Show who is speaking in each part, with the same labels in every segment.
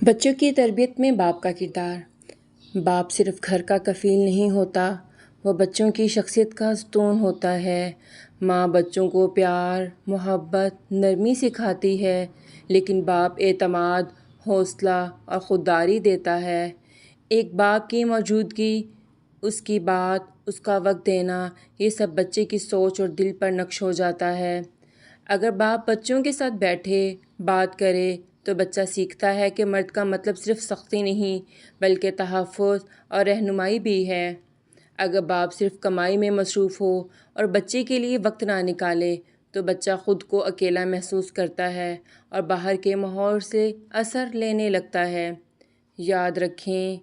Speaker 1: بچوں کی تربیت میں باپ کا کردار۔ باپ صرف گھر کا کفیل نہیں ہوتا، وہ بچوں کی شخصیت کا ستون ہوتا ہے۔ ماں بچوں کو پیار، محبت، نرمی سکھاتی ہے، لیکن باپ اعتماد، حوصلہ اور خودداری دیتا ہے۔ ایک باپ کی موجودگی، اس کی بات، اس کا وقت دینا، یہ سب بچے کی سوچ اور دل پر نقش ہو جاتا ہے۔ اگر باپ بچوں کے ساتھ بیٹھے، بات کرے، تو بچہ سیکھتا ہے کہ مرد کا مطلب صرف سختی نہیں بلکہ تحفظ اور رہنمائی بھی ہے۔ اگر باپ صرف کمائی میں مصروف ہو اور بچے کے لیے وقت نہ نکالے تو بچہ خود کو اکیلا محسوس کرتا ہے اور باہر کے ماحول سے اثر لینے لگتا ہے۔ یاد رکھیں،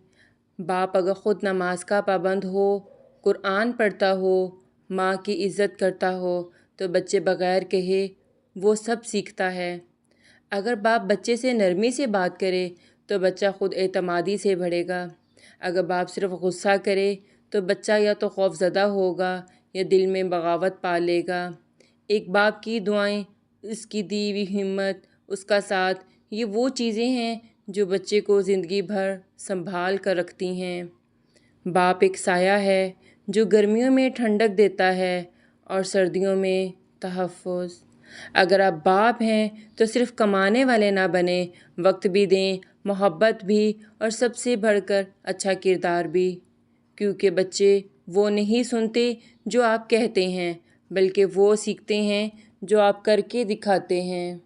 Speaker 1: باپ اگر خود نماز کا پابند ہو، قرآن پڑھتا ہو، ماں کی عزت کرتا ہو تو بچے بغیر کہے وہ سب سیکھتا ہے۔ اگر باپ بچے سے نرمی سے بات کرے تو بچہ خود اعتمادی سے بڑھے گا۔ اگر باپ صرف غصہ کرے تو بچہ یا تو خوف زدہ ہوگا یا دل میں بغاوت پالے گا۔ ایک باپ کی دعائیں، اس کی دی ہوئی ہمت، اس کا ساتھ، یہ وہ چیزیں ہیں جو بچے کو زندگی بھر سنبھال کر رکھتی ہیں۔ باپ ایک سایہ ہے جو گرمیوں میں ٹھنڈک دیتا ہے اور سردیوں میں تحفظ۔ اگر آپ باپ ہیں تو صرف کمانے والے نہ بنیں، وقت بھی دیں، محبت بھی، اور سب سے بڑھ کر اچھا کردار بھی، کیونکہ بچے وہ نہیں سنتے جو آپ کہتے ہیں بلکہ وہ سیکھتے ہیں جو آپ کر کے دکھاتے ہیں۔